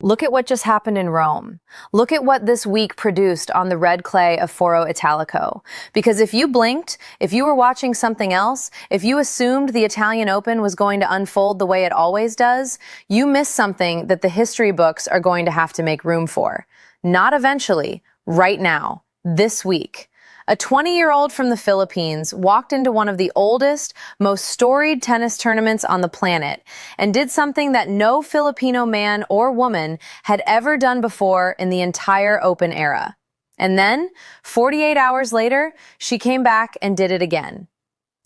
Look at what just happened in Rome. Look at what this week produced on the red clay of Foro Italico. Because if you blinked, if you were watching something else, if you assumed the Italian Open was going to unfold the way it always does, you missed something that the history books are going to have to make room for. Not eventually, right now, this week. A 20-year-old from the Philippines walked into one of the oldest, most storied tennis tournaments on the planet and did something that no Filipino man or woman had ever done before in the entire Open era. And then, 48 hours later, she came back and did it again.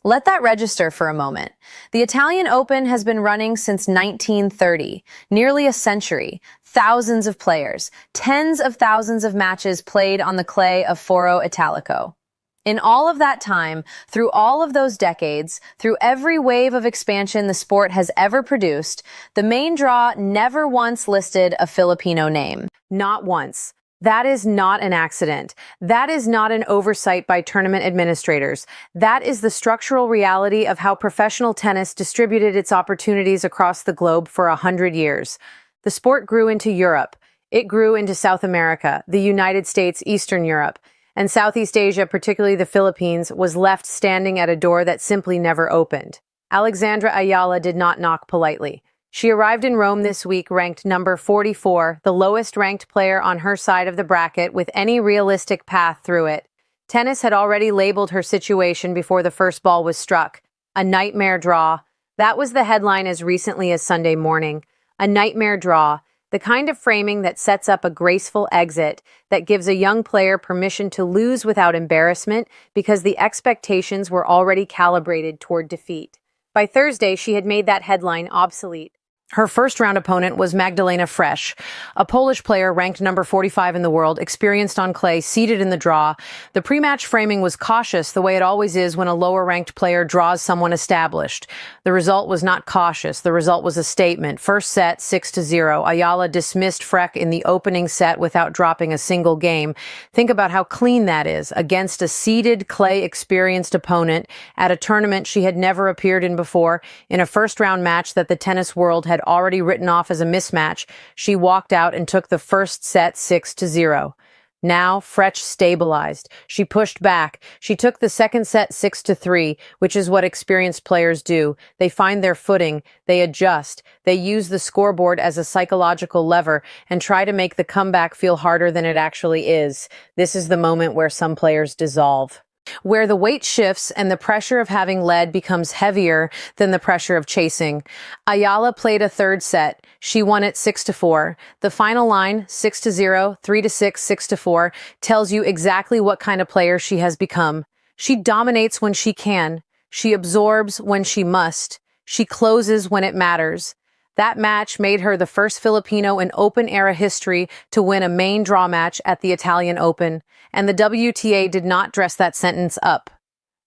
Let that register for a moment. The Italian Open has been running since 1930, nearly a century, thousands of players, tens of thousands of matches played on the clay of Foro Italico. In all of that time, through all of those decades, through every wave of expansion the sport has ever produced, the main draw never once listed a Filipino name. Not once. That is not an accident. That is not an oversight by tournament administrators. That is the structural reality of how professional tennis distributed its opportunities across the globe for 100 years. The sport grew into Europe. It grew into South America, the United States, Eastern Europe, and Southeast Asia, particularly the Philippines, was left standing at a door that simply never opened. Alexandra Ayala did not knock politely. She arrived in Rome this week ranked number 44, the lowest-ranked player on her side of the bracket with any realistic path through it. Tennis had already labeled her situation before the first ball was struck. A nightmare draw. That was the headline as recently as Sunday morning. A nightmare draw. The kind of framing that sets up a graceful exit, that gives a young player permission to lose without embarrassment because the expectations were already calibrated toward defeat. By Thursday, she had made that headline obsolete. Her first-round opponent was Magdalena Fresh, a Polish player ranked number 45 in the world, experienced on clay, seated in the draw. The pre-match framing was cautious, the way it always is when a lower-ranked player draws someone established. The result was not cautious. The result was a statement. First set, 6-0. Ayala dismissed Freck in the opening set without dropping a single game. Think about how clean that is, against a seeded, clay-experienced opponent at a tournament she had never appeared in before, in a first-round match that the tennis world had already written off as a mismatch. She walked out and took the first set 6-0. Now, Frech stabilized. She pushed back. She took the second set 6-3, which is what experienced players do. They find their footing, they adjust, they use the scoreboard as a psychological lever and try to make the comeback feel harder than it actually is. This is the moment where some players dissolve, where the weight shifts and the pressure of having led becomes heavier than the pressure of chasing. Ayala played a third set. She won it 6-4. The final line, 6-0, 3-6, 6-4, tells you exactly what kind of player she has become. She dominates when she can. She absorbs when she must. She closes when it matters. That match made her the first Filipino in Open-era history to win a main draw match at the Italian Open, and the WTA did not dress that sentence up.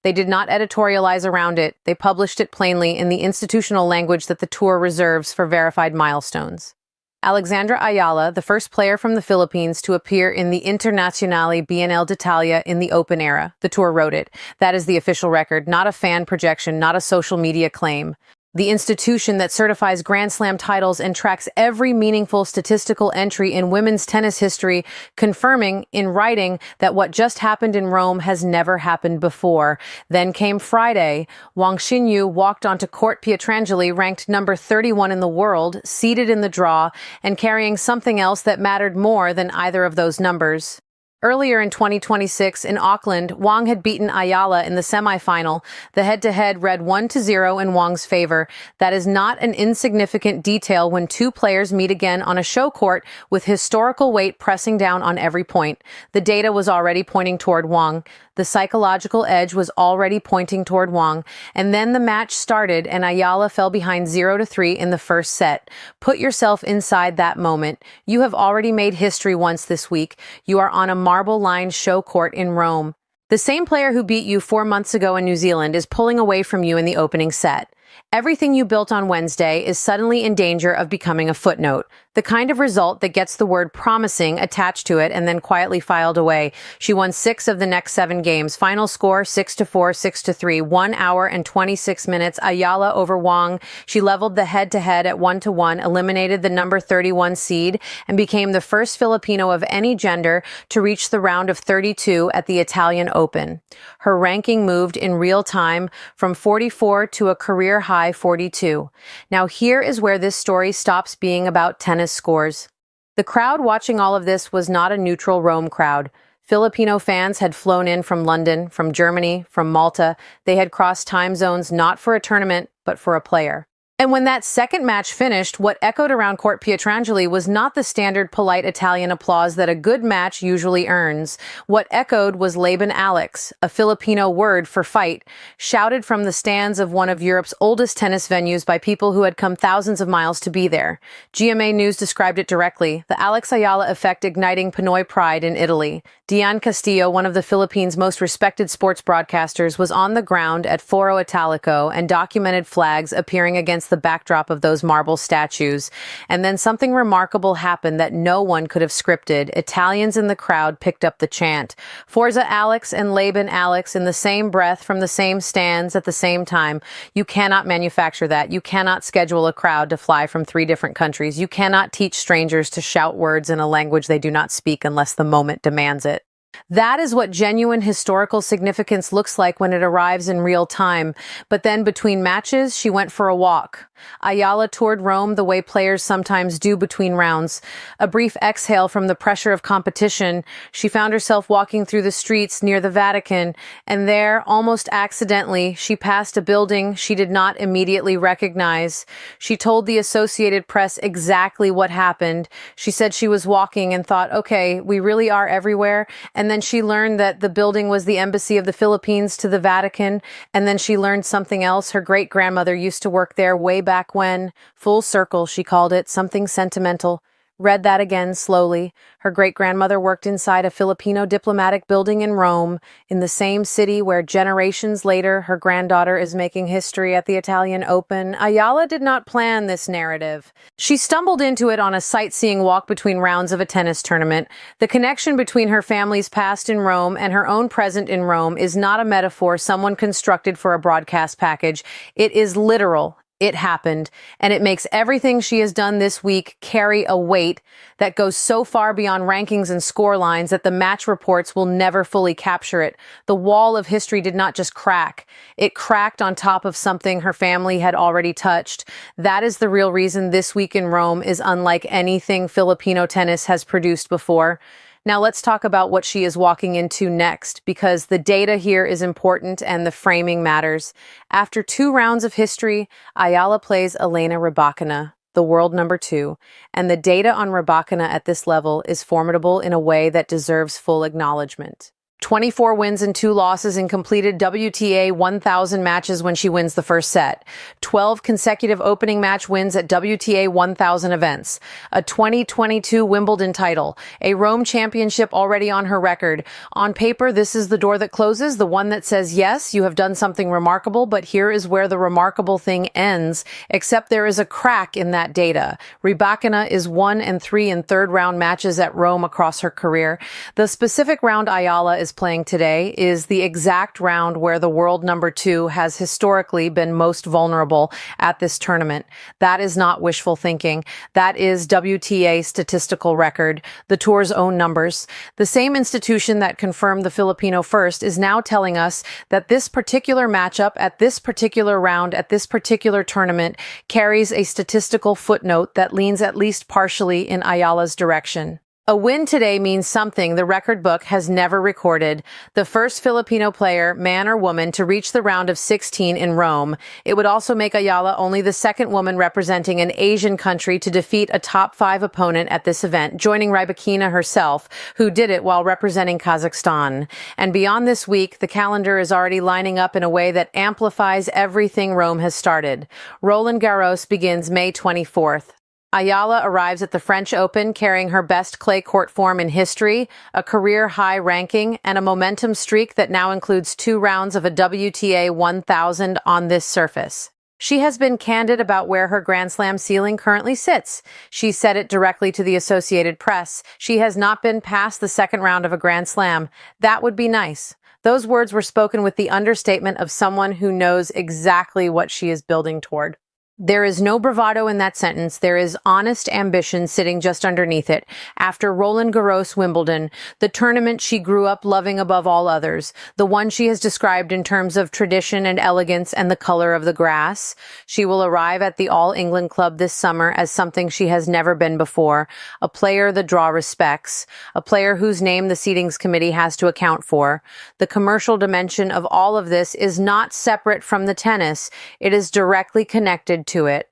They did not editorialize around it. They published it plainly in the institutional language that the tour reserves for verified milestones. Alexandra Ayala, the first player from the Philippines to appear in the Internazionale Bienal d'Italia in the Open era. The tour wrote it. That is the official record, not a fan projection, not a social media claim. The institution that certifies Grand Slam titles and tracks every meaningful statistical entry in women's tennis history, confirming in writing that what just happened in Rome has never happened before. Then came Friday. Wang Xinyu walked onto court Pietrangeli, ranked number 31 in the world, seated in the draw, and carrying something else that mattered more than either of those numbers. Earlier in 2026, in Auckland, Wang had beaten Ayala in the semifinal. The head-to-head read 1-0 in Wang's favor. That is not an insignificant detail when two players meet again on a show court with historical weight pressing down on every point. The data was already pointing toward Wang. The psychological edge was already pointing toward Wang. And then the match started and Ayala fell behind 0-3 in the first set. Put yourself inside that moment. You have already made history once this week. You are on a marble-lined show court in Rome. The same player who beat you 4 months ago in New Zealand is pulling away from you in the opening set. Everything you built on Wednesday is suddenly in danger of becoming a footnote. The kind of result that gets the word promising attached to it and then quietly filed away. She won 6 of the next 7 games. Final score 6-4, 6-3, 1 hour and 26 minutes. Eala over Wang. She leveled the head-to-head at 1-1, eliminated the number 31 seed, and became the first Filipino of any gender to reach the round of 32 at the Italian Open. Her ranking moved in real time from 44 to a career high 42. Now here is where this story stops being about tennis scores. The crowd watching all of this was not a neutral Rome crowd. Filipino fans had flown in from London, from Germany, from Malta. They had crossed time zones not for a tournament, but for a player. And when that second match finished, what echoed around Court Pietrangeli was not the standard polite Italian applause that a good match usually earns. What echoed was Laban Alex, a Filipino word for fight, shouted from the stands of one of Europe's oldest tennis venues by people who had come thousands of miles to be there. GMA News described it directly, the Alex Eala effect igniting Pinoy pride in Italy. Dian Castillo, one of the Philippines' most respected sports broadcasters, was on the ground at Foro Italico and documented flags appearing against the backdrop of those marble statues. And then something remarkable happened that no one could have scripted. Italians in the crowd picked up the chant. Forza Alex and Laban Alex in the same breath from the same stands at the same time. You cannot manufacture that. You cannot schedule a crowd to fly from 3 different countries. You cannot teach strangers to shout words in a language they do not speak unless the moment demands it. That is what genuine historical significance looks like when it arrives in real time. But then between matches, she went for a walk. Eala toured Rome the way players sometimes do between rounds. A brief exhale from the pressure of competition, she found herself walking through the streets near the Vatican, and there, almost accidentally, she passed a building she did not immediately recognize. She told the Associated Press exactly what happened. She said she was walking and thought, okay, we really are everywhere. And then she learned that the building was the embassy of the Philippines to the Vatican. And then she learned something else. Her great-grandmother used to work there way back when. Full circle, she called it, something sentimental. Read that again slowly. Her great-grandmother worked inside a Filipino diplomatic building in Rome, in the same city where generations later her granddaughter is making history at the Italian Open. Eala did not plan this narrative. She stumbled into it on a sightseeing walk between rounds of a tennis tournament. The connection between her family's past in Rome and her own present in Rome is not a metaphor someone constructed for a broadcast package. It is literal. It happened, and it makes everything she has done this week carry a weight that goes so far beyond rankings and score lines that the match reports will never fully capture it. The wall of history did not just crack. It cracked on top of something her family had already touched. That is the real reason this week in Rome is unlike anything Filipino tennis has produced before. Now let's talk about what she is walking into next, because the data here is important and the framing matters. After 2 rounds of history, Eala plays Elena Rybakina, the world number 2, and the data on Rybakina at this level is formidable in a way that deserves full acknowledgement. 24 wins and 2 losses in completed WTA 1000 matches when she wins the first set. 12 consecutive opening match wins at WTA 1000 events. A 2022 Wimbledon title. A Rome championship already on her record. On paper, this is the door that closes, the one that says, yes, you have done something remarkable, but here is where the remarkable thing ends, except there is a crack in that data. Rybakina is 1-3 in third-round matches at Rome across her career. The specific round Eala is playing today is the exact round where the world number 2 has historically been most vulnerable at this tournament. That is not wishful thinking. That is WTA statistical record, the tour's own numbers. The same institution that confirmed the Filipino first is now telling us that this particular matchup at this particular round at this particular tournament carries a statistical footnote that leans at least partially in Ayala's direction. A win today means something the record book has never recorded. The first Filipino player, man or woman, to reach the round of 16 in Rome. It would also make Eala only the second woman representing an Asian country to defeat a top 5 opponent at this event, joining Rybakina herself, who did it while representing Kazakhstan. And beyond this week, the calendar is already lining up in a way that amplifies everything Rome has started. Roland Garros begins May 24th. Eala arrives at the French Open carrying her best clay court form in history, a career-high ranking, and a momentum streak that now includes 2 rounds of a WTA 1000 on this surface. She has been candid about where her Grand Slam ceiling currently sits. She said it directly to the Associated Press. She has not been past the second round of a Grand Slam. That would be nice. Those words were spoken with the understatement of someone who knows exactly what she is building toward. There is no bravado in that sentence. There is honest ambition sitting just underneath it. After Roland Garros Wimbledon, the tournament she grew up loving above all others, the one she has described in terms of tradition and elegance and the color of the grass, she will arrive at the All England Club this summer as something she has never been before, a player the draw respects, a player whose name the seedings committee has to account for. The commercial dimension of all of this is not separate from the tennis. It is directly connected to it.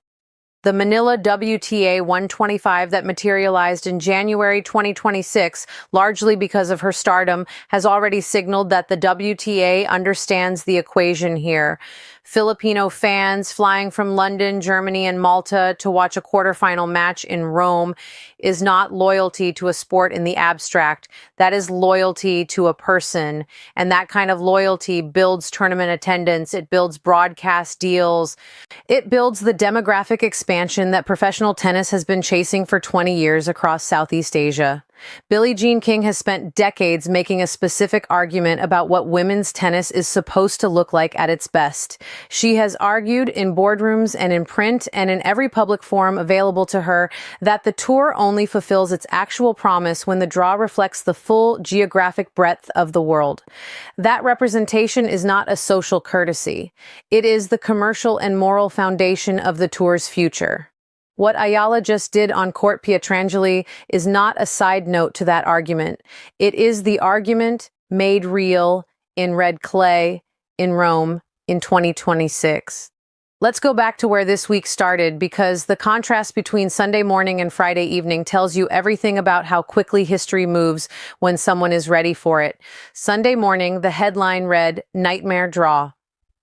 The Manila WTA 125 that materialized in January 2026, largely because of her stardom, has already signaled that the WTA understands the equation here. Filipino fans flying from London, Germany, and Malta to watch a quarterfinal match in Rome is not loyalty to a sport in the abstract. That is loyalty to a person. And that kind of loyalty builds tournament attendance. It builds broadcast deals. It builds the demographic expansion that professional tennis has been chasing for 20 years across Southeast Asia. Billie Jean King has spent decades making a specific argument about what women's tennis is supposed to look like at its best. She has argued in boardrooms and in print and in every public forum available to her that the tour only fulfills its actual promise when the draw reflects the full geographic breadth of the world. That representation is not a social courtesy. It is the commercial and moral foundation of the tour's future. What Eala just did on court Pietrangeli is not a side note to that argument. It is the argument made real in red clay in Rome in 2026. Let's go back to where this week started, because the contrast between Sunday morning and Friday evening tells you everything about how quickly history moves when someone is ready for it. Sunday morning, the headline read, "Nightmare Draw."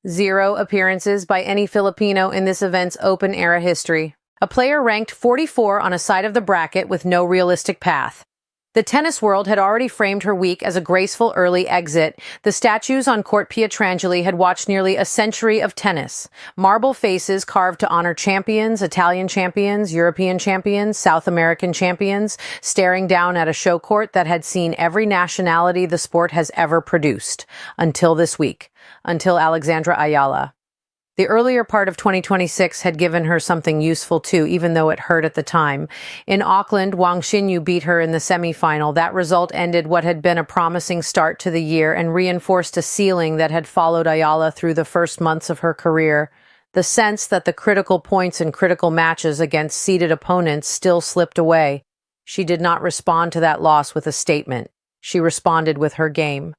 0 appearances by any Filipino in this event's open-era history. A player ranked 44 on a side of the bracket with no realistic path. The tennis world had already framed her week as a graceful early exit. The statues on court Pietrangeli had watched nearly a century of tennis. Marble faces carved to honor champions, Italian champions, European champions, South American champions, staring down at a show court that had seen every nationality the sport has ever produced. Until this week. Until Alexandra Eala. The earlier part of 2026 had given her something useful too, even though it hurt at the time. In Auckland, Wang Xinyu beat her in the semifinal. That result ended what had been a promising start to the year and reinforced a ceiling that had followed Eala through the first months of her career. The sense that the critical points in critical matches against seeded opponents still slipped away. She did not respond to that loss with a statement. She responded with her game.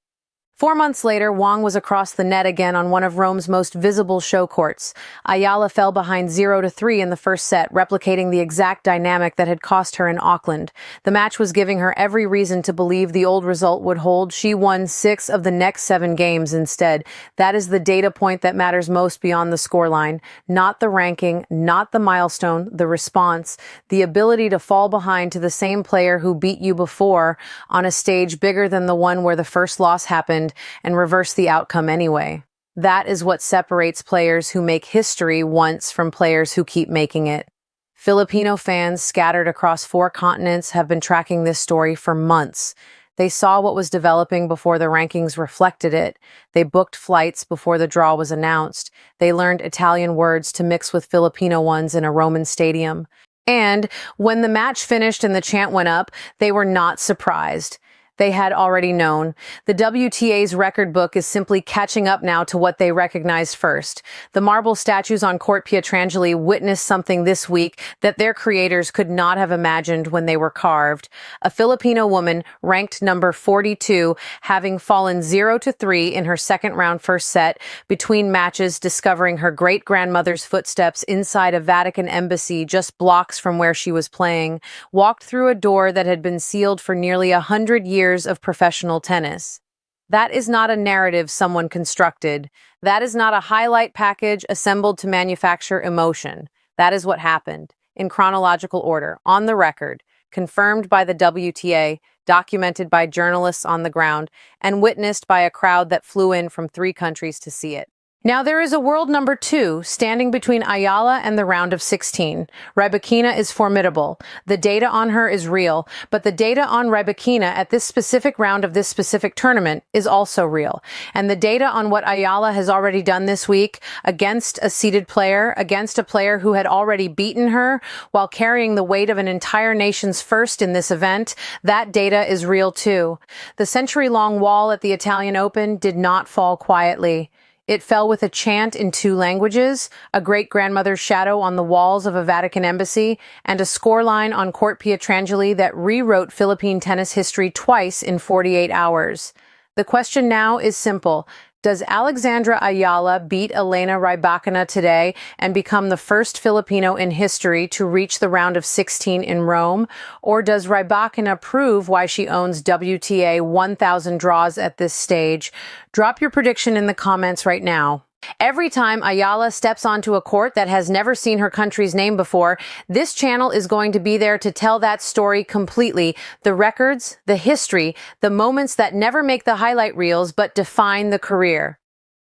4 months later, Wang was across the net again on one of Rome's most visible show courts. Eala fell behind 0-3 in the first set, replicating the exact dynamic that had cost her in Auckland. The match was giving her every reason to believe the old result would hold. She won 6 of the next 7 games instead. That is the data point that matters most beyond the scoreline. Not the ranking, not the milestone, the response, the ability to fall behind to the same player who beat you before on a stage bigger than the one where the first loss happened, and reverse the outcome anyway. That is what separates players who make history once from players who keep making it. Filipino fans scattered across 4 continents have been tracking this story for months. They saw what was developing before the rankings reflected it. They booked flights before the draw was announced. They learned Italian words to mix with Filipino ones in a Roman stadium. And when the match finished and the chant went up, they were not surprised. They had already known. The WTA's record book is simply catching up now to what they recognized first. The marble statues on court Pietrangeli witnessed something this week that their creators could not have imagined when they were carved. A Filipino woman ranked number 42, having fallen 0-3 in her second round first set between matches, discovering her great-grandmother's footsteps inside a Vatican embassy just blocks from where she was playing, walked through a door that had been sealed for nearly 100 years of professional tennis. That is not a narrative someone constructed. That is not a highlight package assembled to manufacture emotion. That is what happened, in chronological order, on the record, confirmed by the WTA, documented by journalists on the ground, and witnessed by a crowd that flew in from 3 countries to see it. Now there is a world number 2 standing between Eala and the round of 16. Rybakina is formidable. The data on her is real, but the data on Rybakina at this specific round of this specific tournament is also real. And the data on what Eala has already done this week against a seeded player, against a player who had already beaten her while carrying the weight of an entire nation's first in this event, that data is real too. The century-long wall at the Italian Open did not fall quietly. It fell with a chant in 2 languages, a great-grandmother's shadow on the walls of a Vatican embassy, and a scoreline on Court Pietrangeli that rewrote Philippine tennis history twice in 48 hours. The question now is simple. Does Alexandra Eala beat Elena Rybakina today and become the first Filipino in history to reach the round of 16 in Rome? Or does Rybakina prove why she owns WTA 1,000 draws at this stage? Drop your prediction in the comments right now. Every time Eala steps onto a court that has never seen her country's name before, this channel is going to be there to tell that story completely. The records, the history, the moments that never make the highlight reels but define the career.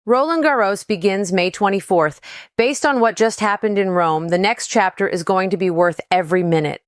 Roland Garros begins May 24th. Based on what just happened in Rome, the next chapter is going to be worth every minute.